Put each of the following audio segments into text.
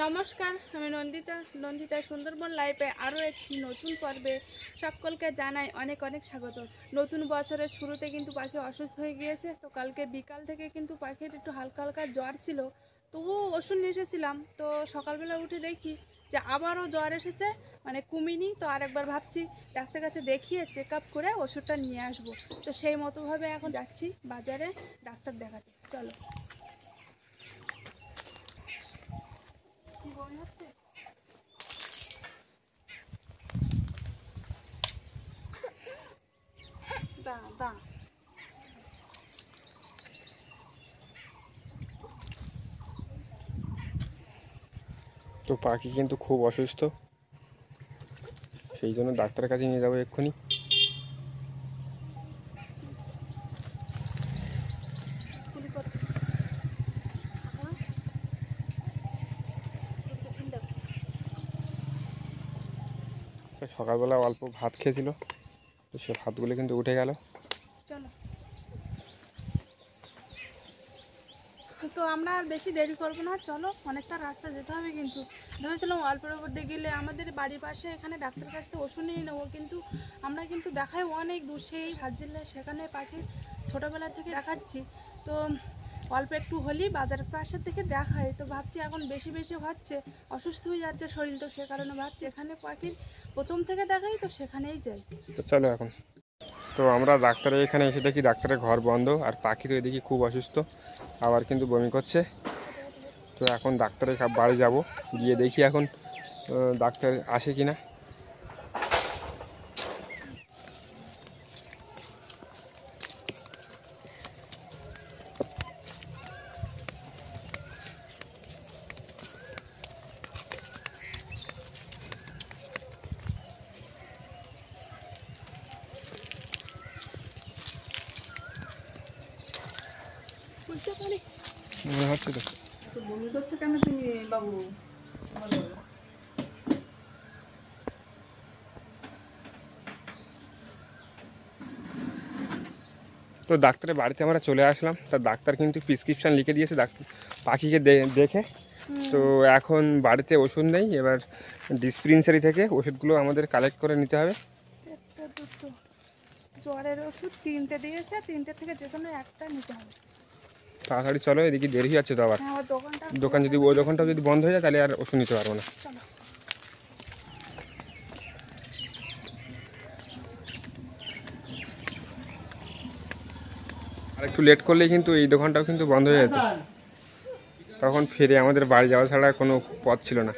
নমস্কার, আমি নন্দিতা সুন্দরবন লাইফে আরও একটি নতুন পর্বে সকলকে জানাই অনেক অনেক স্বাগত। নতুন বছরের শুরুতে কিন্তু পাখি অসুস্থ হয়ে গিয়েছে। তো কালকে বিকাল থেকে কিন্তু পাখির একটু হালকা হালকা জ্বর ছিল, তবুও ওষুধ নিয়ে এসেছিলাম। তো সকালবেলা উঠে দেখি যে আবারও জ্বর এসেছে, মানে কমিনি। তো আরেকবার ভাবছি ডাক্তার কাছে দেখিয়ে চেক আপ করে ওষুধটা নিয়ে আসবো। তো সেই মতোভাবে এখন যাচ্ছি বাজারে ডাক্তার দেখাতে। চলো। তো পাখি কিন্তু খুব অসুস্থ, সেই জন্য ডাক্তারের কাছে নিয়ে যাবো এক্ষুনি। সকালবেলা অল্প ভাত খেয়েছিল, তো সে ভাতগুলো কিন্তু উঠে গেল। চলো। তো আমরা আর বেশি দেরি করবো না, চলো। অনেকটা রাস্তা যেতে হবে, কিন্তু ভেবেছিলাম অল্পের উপর দিয়ে গেলে আমাদের বাড়ির পাশে এখানে ডাক্তার কাছ থেকে ওষুধ নিয়ে নেবো, কিন্তু আমরা কিন্তু দেখাই অনেক দূর, সেই হাজিলে সেখানে পাখি ছোটোবেলা থেকে দেখাচ্ছি। তো অল্প একটু হলেই বাজারের পাশের থেকে দেখাই। তো ভাবছি এখন বেশি বেশি হচ্ছে, অসুস্থ হয়ে যাচ্ছে শরীর, তো সে কারণে ভাবছি এখানে পাখির প্রথম থেকে দেখাই, তো সেখানেই যাই। তো চলো এখন। তো আমরা ডাক্তারের এখানে এসে দেখি ডাক্তারের ঘর বন্ধ, আর পাখি তো এদিকে খুব অসুস্থ, আবার কিন্তু বমি করছে। তো এখন ডাক্তারের বাড়ি যাব, গিয়ে দেখি এখন ডাক্তার আসে কিনা। মনে হচ্ছে তো বমি করছো কেন তুমি বাবু? তো ডাক্তারের বাড়িতে আমরা চলে আসলাম। তা ডাক্তার কিন্তু প্রেসক্রিপশান লিখে দিয়েছে ডাক্তার পাখিকে দেখে। তো এখন বাড়িতে ওষুধ নেই, এবার ডিসপেন্সারি থেকে ওষুধগুলো আমাদের কালেক্ট করে নিতে হবে। জ্বরের ওষুধ 3টে দিয়েছে, 3টে থেকে যে কোনো একটা নিতে হবে। তাড়াতাড়ি চলো, এদিকে দেরি হয়ে যাচ্ছে তো। আবার দোকান যদি ওই দোকানটা যদি বন্ধ হয়ে যায় তাহলে আর ওষুধ নিতে পারবো না। আর একটু লেট করলেই কিন্তু এই দোকানটাও কিন্তু বন্ধ হয়ে যেত, তখন ফিরে আমাদের বাড়ি যাওয়া ছাড়া কোনো পথ ছিল না।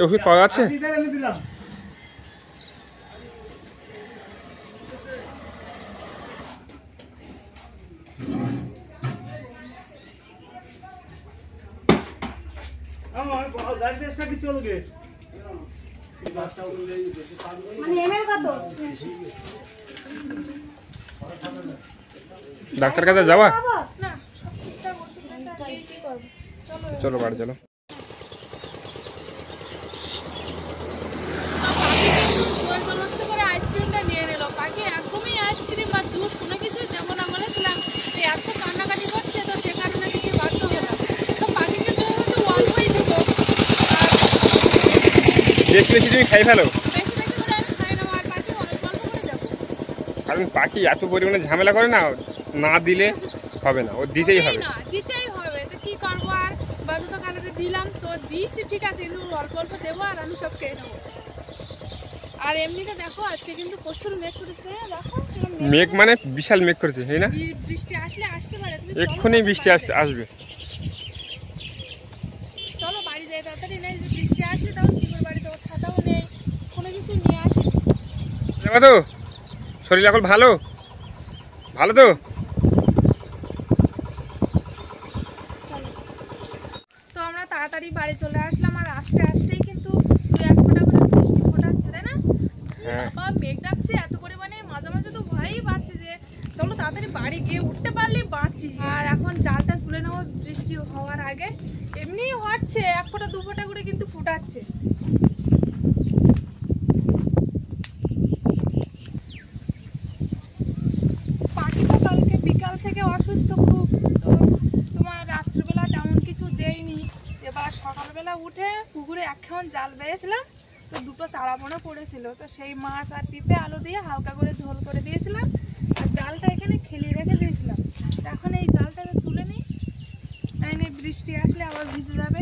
ওষুধ পাওয়া যাচ্ছে? ডাক্তার কাছে যাওয়া? চলো বাড়ি চলো। আইসক্রিমটা নিয়ে নিল পাখি, একদমই আইসক্রিম বা জুস কোনো কিছু যেমন আমরা বলেছিলাম যে এত কান্নাকাটি করছে, তো সে কারণে থেকে বাধ্য হলাম। তো পাখিকে তো অল্পই দিব, বেশি বেশি তুমি খাই ফেলো, বেশি বেশি করে আমি খাই না, আর পাখি অল্প অল্প করে যাবো। কারণ পাখি এত পরিমাণে ঝামেলা করে না, না দিলে হবে না, ও দিতেই হবে। দিতেই হবে, তো কি করবো আর। বাধ্যতাকালে দিলাম, তো দিয়েছি ঠিক আছে, কিন্তু অল্প অল্প দেবো আর আমি সব খেয়ে নেবো। আর এমনিতে দেখো আজকে কিন্তু প্রচুর মেঘ করেছে, দেখো মেঘ মানে বিশাল মেঘ করেছে, তাই না? বৃষ্টি আসলে আসতে পারে, এক্ষুনি বৃষ্টি আসবে। চলো বাড়ি যাই তাড়াতাড়ি, নেই বৃষ্টি আসলে তখন কি করে বাড়ি যাবো, ছাতাও নেই, কোনো কিছু নিয়ে আসি। তো শরীর এখন ভালো ভালো তো? তো আমরা তাড়াতাড়ি বাড়ি চলে আসলাম, আর আসতেই কিন্তু 2-1 ফোঁটা করে বৃষ্টি ফোটাচ্ছে, তাই না? বাবা মেঘ ডাকছে এত পরিমাণে, মাঝে মাঝে তো ভয়ই পাচ্ছে যে চলো তাড়াতাড়ি বাড়ি গিয়ে উঠতে পারলে বাঁচি। আর এখন জালটা তুলে নেবো বৃষ্টি হওয়ার আগে। এমনি হচ্ছে 1 ফোঁটা 2 ফোঁটা করে কিন্তু ফুটাচ্ছে। একখান জাল বেয়েছিলাম, তো দুটো চারা পোনা পড়েছিল, তো সেই মাছ আর পিঁপে আলু দিয়ে হালকা করে ঝোল করে দিয়েছিলাম, আর জালটা এখানে খেলিয়ে রেখে দিয়েছিলাম। তো এখন এই জালটা আমি তুলে নিই, এই বৃষ্টি আসলে আবার ভিজে যাবে।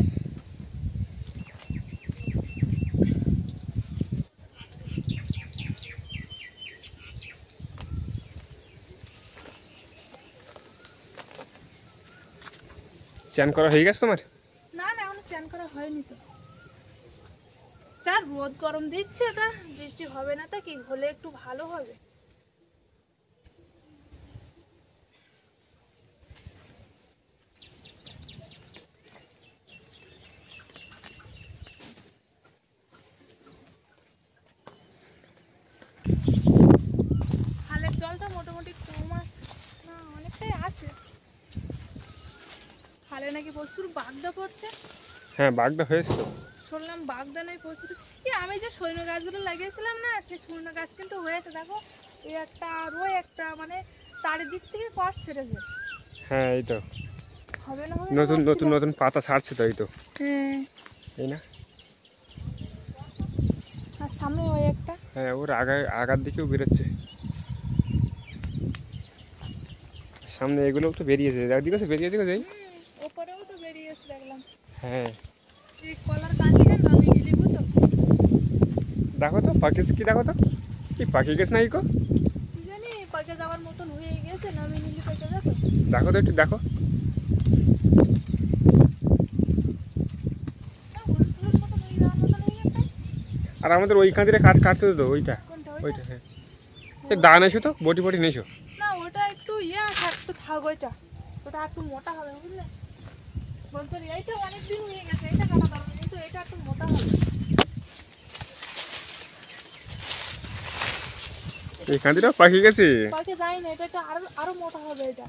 চান করা হয়ে গেছে তোমার? না না, এখনো চান করা হয়নি তো। যা রোদ গরম দিচ্ছে, তা বৃষ্টি হবে না তা কি, হলে একটু ভালো হবে। খালের জলটা মোটামুটি কম আছে, না অনেকটাই আছে। খালে নাকি প্রচুর বাগদা পড়ছে। হ্যাঁ, বাঘটা হয়েছে তো। শুনলাম বাগদা নাই প্রচুর। আমি যে সৈন্য গাছগুলো লাগিয়েছিলাম না, সেই সৈন্য গাছ কিন্তু হয়েছে, দেখো এই একটা আর ওই একটা, মানে চারিদিক থেকে কষ ছেড়েছে। হ্যাঁ, এই তো হবে না, নতুন নতুন নতুন পাতা ছাড়ছে তো, এই তো। হ্যাঁ, এই না? আর সামনে ওই একটা। হ্যাঁ, ওর আগার দিকেও বেরোচ্ছে। সামনে এগুলোও তো বেরিয়েছে, একদিকে বেরিয়েছে যাই। ওপরেও তো বেরিয়েছে দেখলাম। হ্যাঁ, এই কলার কাঁদিটা নামিয়ে নিবো তো। দেখো তো পাখি কি, দেখো তো কি পাখি গেছে না ইকো, কি জানি পাকে যাওয়ার মতন হয়ে গেছে, নামিয়ে নিলে পেকে যাবে। দেখো তো একটু দেখো। হুলুর মতন হয়ে যাওয়ার মতন হয়ে গেছে। আর আমাদের ওই কাঁদিরে কাটতে তো ওইটা, কোনটা ওইটা। হ্যাঁ, দান এসো তো, বটি বটি নেছো। না, ওটা একটু একটু থাক, ওটা একটু মোটা হবে বুঝলে। বলছো এইটা অনেকদিন হয়ে গেছে, এটা কাটা দাও, কিন্তু এটা একটু মোটা হবে। এই কাঁদিটাও পাখি গেছে। পাকে যায় না, এটা আরো আরো মোটা হবে। এটা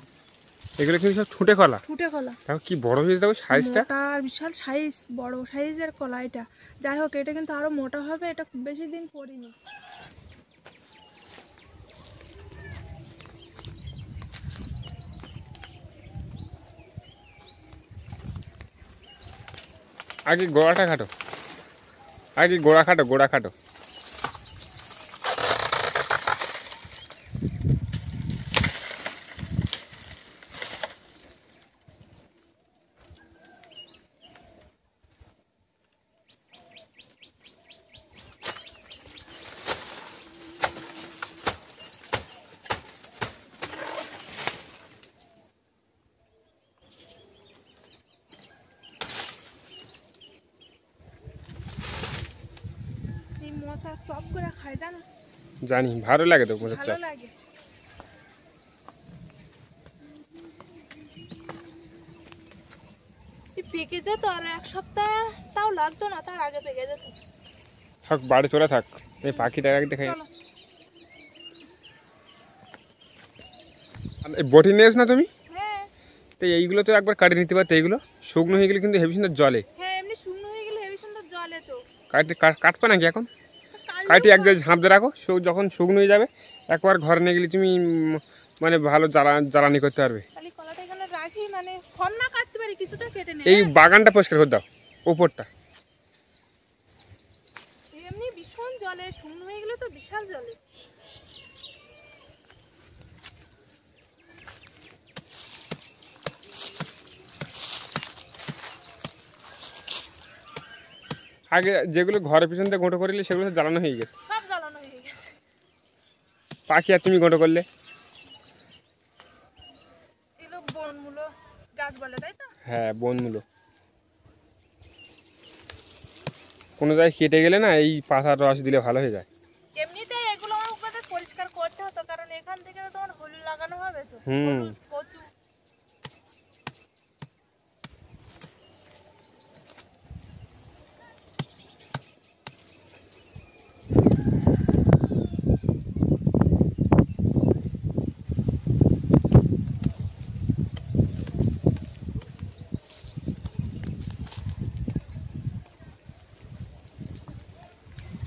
এগুলো কিন্তু সব ঠুঁটে কলা। ঠুটে কলা, দেখো কি বড় হয়েছে, দেখো সাইজটা। তার বিশাল সাইজ, বড় সাইজের কলা এটা। যাই হোক, এটা কিন্তু আরো মোটা হবে, এটা খুব বেশি দিন পড়িনি। আগে গোড়াটা খাটো, আগে গোড়া খাটো, গোড়া খাটো। এই মোচা চপ করে খায় জানো, জানি, ভালো লাগে তো মোচার ভালো চপ। লাগে। পেকে যেত আর এক সপ্তাহ তাও লাগতো না, তার আগে পেকে যেত। থাক, বাড়ি চলে থাক, এই পাখিটা একদিকে খাই। চলো। এই বটি নিয়েছ না তুমি? হ্যাঁ তো এইগুলো তো একবার কাটিয়ে নিতে পারতো, এইগুলো শুকনো হয়ে গেলে কিন্তু হেভি সুন্দর জলে। হ্যাঁ, এমনি শুকনো হয়ে গেলে হেবি সুন্দর জলে তো। কাটবে নাকি এখন? কাটলেও কাটি এক জায়গায় ঝাঁপ দিয়ে রাখো, যখন শুকনো হয়ে যাবে একবার ঘরে নিয়ে গেলে তুমি মানে ভালো জ্বালানি করতে পারবে। খালি কলাটা এখানে রাখি, মানে ফল না কাটতে পারি, কিছুটা কেটে নেই। এই বাগানটা পরিষ্কার করে দাও, ওপরটা। এমনি ভীষণ জলে, শুকনো হয়ে গেলে তো বিশাল জলে। আগে যেগুলো ঘরের পিছন থেকে গোঁটো করিলে সেগুলো সব জ্বালানো হয়ে গেছে। সব জ্বালানো হয়ে গেছে। পাখি আর তুমি গোঁটো করলে। এগুলো বনমূলো গাছ বলে, তাই তো? হ্যাঁ, বনমূলো। কোনো জায়গায় কেটে গেলে না এই পাতার রস দিলে ভালো হয়ে যায়। এমনিতে এগুলো আমার উপরে পরিষ্কার করতে হতো, কারণ এখান থেকে তো তোমার হলুদ লাগানো হবে তো। হুম। হলুদ, কচু।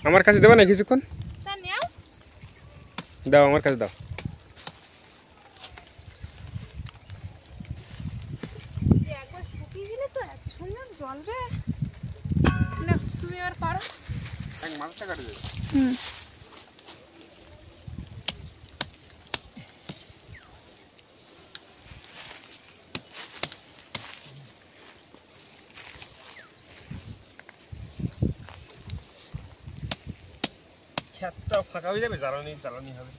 আমার কাছে দেবা না কিছুক্ষণ? তা নেও। দাও, আমার কাছে দাও। একবার শুকিয়ে গেলে তো এত সুন্দর জ্বলবে না। মাথাটা কাটে দেবে। হুম ক্ষেতটা ফাঁকা হয়ে যাবে, জ্বালানি জ্বালানি হবে।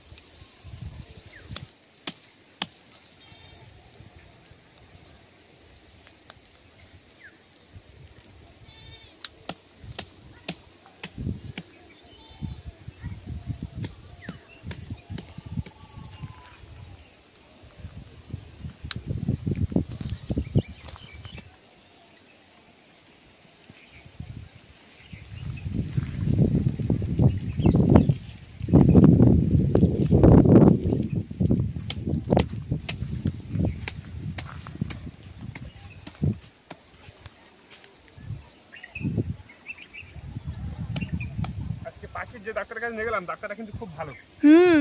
আজকে পাখির যে ডাক্তারের কাছে নিয়ে গেলাম, ডাক্তারটা কিন্তু খুব ভালো। হুম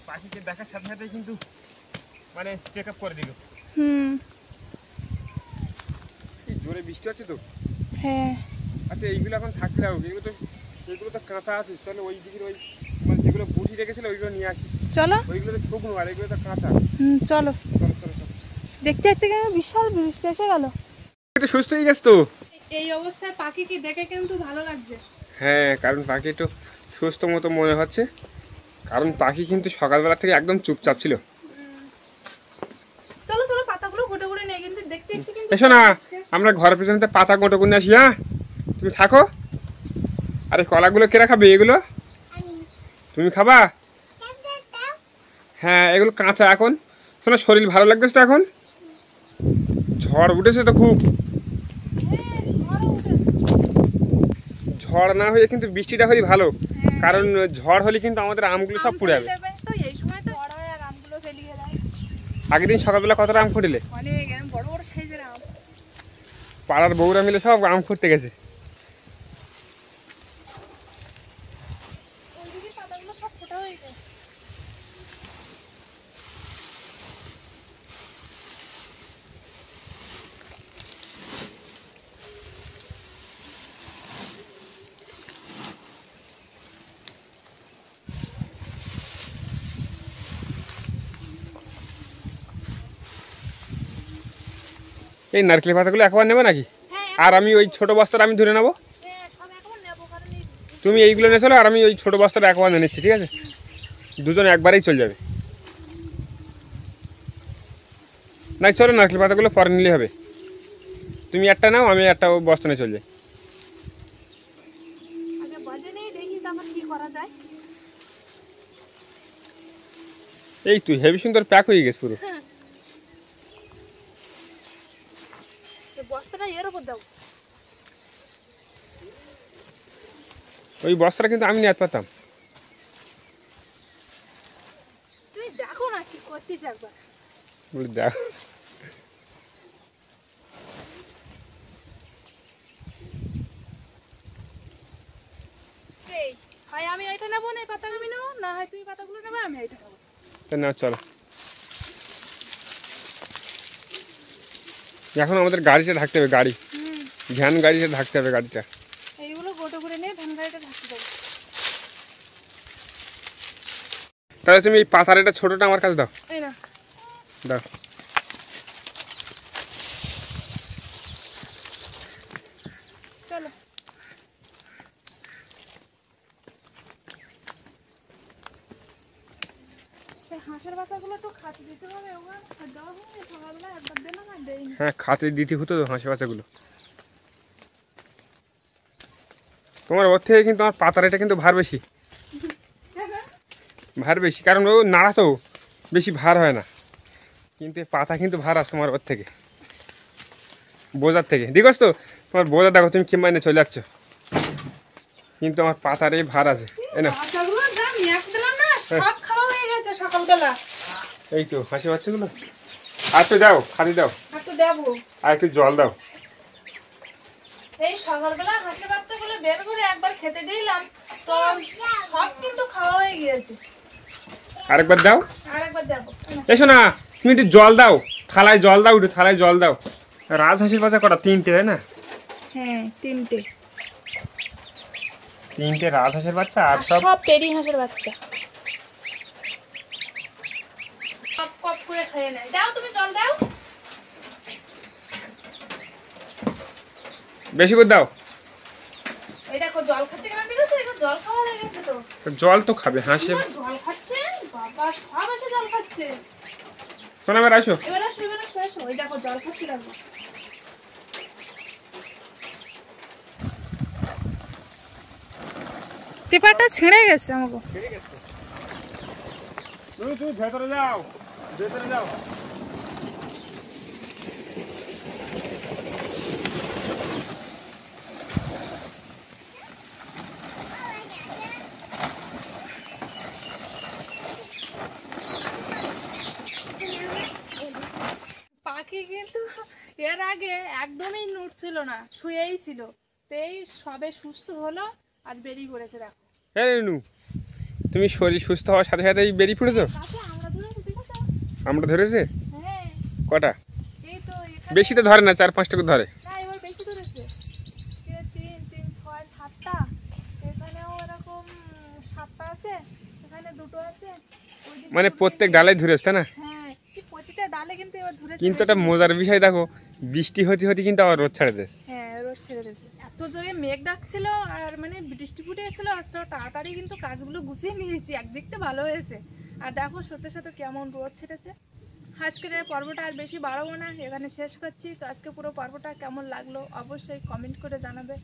পাখিকে দেখার সাথে সাথে কিন্তু মানে চেক আপ করে দিল। হুম জোরে বৃষ্টি হচ্ছে তো। হ্যাঁ আচ্ছা এইগুলো এখন থাকলে হবে, এগুলো তো কাঁচা আছে। তাহলে ওই দিকের ওই মানে যেগুলো বুঝি রেখেছিল ওইগুলো নিয়ে আসি। চলো। ওইগুলো তো শুকনো আর এগুলো তো কাঁচা। চলো চলো চলো চলো। দেখতে দেখতে কেন বিশাল বৃষ্টি এসে গেল। একটু সুস্থ হয়ে গেছে তো। এই অবস্থায় পাখিকে দেখে কিন্তু ভালো লাগছে। হ্যাঁ, কারণ পাখি একটু সুস্থ মতো মনে হচ্ছে, কারণ পাখি কিন্তু সকালবেলা থেকে একদম চুপচাপ ছিল। চলো চলো পাতাগুলো গোটা করে নেই, কিন্তু দেখতে একটু কিন্তু এসো না, আমরা ঘরের পেছনে পাতা গোটো করে আসি। হ্যাঁ তুমি থাকো। আরে কলাগুলো কেরা খাবে? এগুলো তুমি খাবা? হ্যাঁ এগুলো কাঁচা এখন। শোনো শরীর ভালো লাগতেছে তো এখন? ঝড় উঠেছে তো খুব। ঝড় না হয়ে কিন্তু বৃষ্টিটা হলে ভালো, কারণ ঝড় হলে কিন্তু আমাদের আমগুলো সব পুড়ে যাবে। তো এই সময় তো বড় হয় আর আমগুলো ফেলিয়ে দেয়। আগের দিন সকালবেলা কতটা আম ফুটিলে? অনেক বড় বড় সাইজের আম। পাড়ার বউরা মিলে সব আম খুঁড়তে গেছে। ওইদিকে পাতাগুলো সব ফোটা হয়ে গেছে। এই নারকেল পাতাগুলো একবার নেবে নাকি? আর আমি ওই ছোট বস্তাটা আমি ধরে নেবো। তুমি এইগুলো নিয়ে চলো, আর আমি ওই ছোট বস্তাটা একবার নিয়ে নিচ্ছি, ঠিক আছে? দুজন একবারেই চলে যাবে। না চলো, নারকেল পাতাগুলো পরে নিলে হবে। তুমি একটা নাও, আমি একটা বস্তা নিয়ে চলে যাই। আগে বাজে নেই, দেখি তারপর কি করা যায়। এই তুই হেভি সুন্দর প্যাক হয়ে গেছে পুরো। বস্তাটা এর উপর দাও। ওই বস্তাটা কিন্তু আমি নিয়ে পারতাম। তুমি দেখো না কি করতেছ একবার। বলি দেখো। এই হয় আমি এটা নেবো, না এই পাতা আমি নেবো, না হয় তুমি পাতাগুলো নেবে, আমি এটা নেবো। তা না চলো, এখন আমাদের গাড়িটা ঢাকতে হবে। গাড়ি ভ্যান গাড়িটা ঢাকতে হবে গাড়িটা। এইগুলো গোটো করে নিয়ে ধান গাড়িটা ঢাকতে দেবো। তাহলে তুমি এই পাতার এটা ছোটটা আমার কাছে দাও। এই না দাও। চলো। হাঁসের বাচ্চাগুলো তো খাতে দিতে হবে, ওগুলো দেওয়া হয়নি সকালবেলা, একবার দিলাম আর দেয়নি। হ্যাঁ খাতে দিতে হতো তো হাঁসের বাচ্চাগুলো। তোমার ওর থেকে কিন্তু আমার পাতার এটা কিন্তু ভার বেশি। ভার বেশি, কারণ ও নাড়া তো বেশি ভার হয় না, কিন্তু এই পাতা কিন্তু ভার আছে তোমার ওর থেকে, বোঝার থেকে। দেখোস তো তোমার বোঝা, দেখো তুমি কি মানে চলে যাচ্ছ, কিন্তু আমার পাতার এই ভার আছে। এই না বাচ্চাগুলো যা নিয়ে আসছিলাম না, সব খাওয়া হয়ে গেছে সকালবেলা। এই তো হাঁসের বাচ্চাগুলো। আর একটু দাও, খালি দাও, একটু দেবো। আর একটু জল দাও। এই সকালবেলা হাঁসের বাচ্চাগুলো বের করে একবার খেতে দিলাম, তো সব কিন্তু খাওয়া হয়ে গিয়েছে। আরেকবার দাও। আরেকবার দেবো। এসো না, তুমি একটু জল দাও, থালায় জল দাও, একটু থালায় জল দাও। রাজহাঁসের বাচ্চা কটা? তিনটে, তাই না? হ্যাঁ 3টে। 3টে রাজহাঁসের বাচ্চা আর আর সব সব পেরি হাঁসের বাচ্চা। কপ কপ করে খেয়ে নেয়। দাও তুমি জল দাও। বেশি করে দাও। এই দেখো জল খাচ্ছে কেন দেখেছো? এটা জল খাওয়া হয়ে গেছে তো। তো জল তো খাবে হাঁসে। জল খাচ্ছে বাবা, সব হাঁসে জল খাচ্ছে। শোনো এবার আসো। এবার আসো, এবার আসো, আসো। ওই দেখো জল খাচ্ছে দেখো। পেপারটা ছিঁড়ে গেছে আমাকে। তুমি ভেতরে যাও, ভেতরে যাও। পাখি কিন্তু এর আগে একদমই নড়ছিল না, শুয়েই ছিল। তেই সবে সুস্থ হলো আর বেরিয়ে পড়েছে দেখো। হ্যাঁ রেনু, তুমি শরীর সুস্থ হওয়ার সাথে সাথেই বেরিয়ে পড়েছো? কাছে আমরা ধরেছি, দেখেছো? আমরা ধরেছে হ্যাঁ, কটা? এই তো এখানে। বেশি তো ধরে না, 4-5টা করে ধরে। না, এবার বেশি ধরেছে। 3, 3, 6, 7টা। এখানেও এরকম 7টা আছে, এখানে 2টো আছে। ওইদিকে মানে 2টো প্রত্যেক আছে। ডালাই ধরেছে, তাই না? হ্যাঁ, কি প্রতিটা ডালে কিন্তু এবার ধরেছে। কিন্তু বেশি একটা বেশি। মজার বিষয় দেখো, বৃষ্টি হতে হতে কিন্তু আবার রোদ ছাড়ে দেয়। হ্যাঁ, রোদ ছেড়ে দিয়েছে। এত জোরে মেঘ ডাকছিল আর মানে বৃষ্টি ফুটে এসেছিল, এত তাড়াতাড়ি কিন্তু কাজগুলো গুছিয়ে নিয়েছি। একদিকটা ভালো হয়েছে। আর দেখো সাথে সাথে কেমন রোদ ছেড়েছে। আজকের এই পর্বটা আর বেশি বাড়াবো না, এখানে শেষ করছি। তো আজকে পুরো পর্বটা কেমন লাগলো অবশ্যই কমেন্ট করে জানাবে,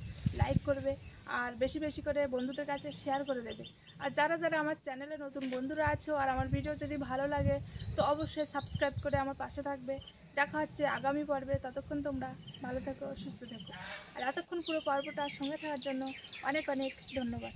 লাইক করবে আর বেশি বেশি করে বন্ধুদের কাছে শেয়ার করে দেবে। আর যারা যারা আমার চ্যানেলে নতুন বন্ধুরা আছো আর আমার ভিডিও যদি ভালো লাগে তো অবশ্যই সাবস্ক্রাইব করে আমার পাশে থাকবে। দেখা হচ্ছে আগামী পর্বে। ততক্ষণ তোমরা ভালো থেকো, সুস্থ থেকো। আর এতক্ষণ পুরো পর্বটা সঙ্গে থাকার জন্য অনেক অনেক ধন্যবাদ।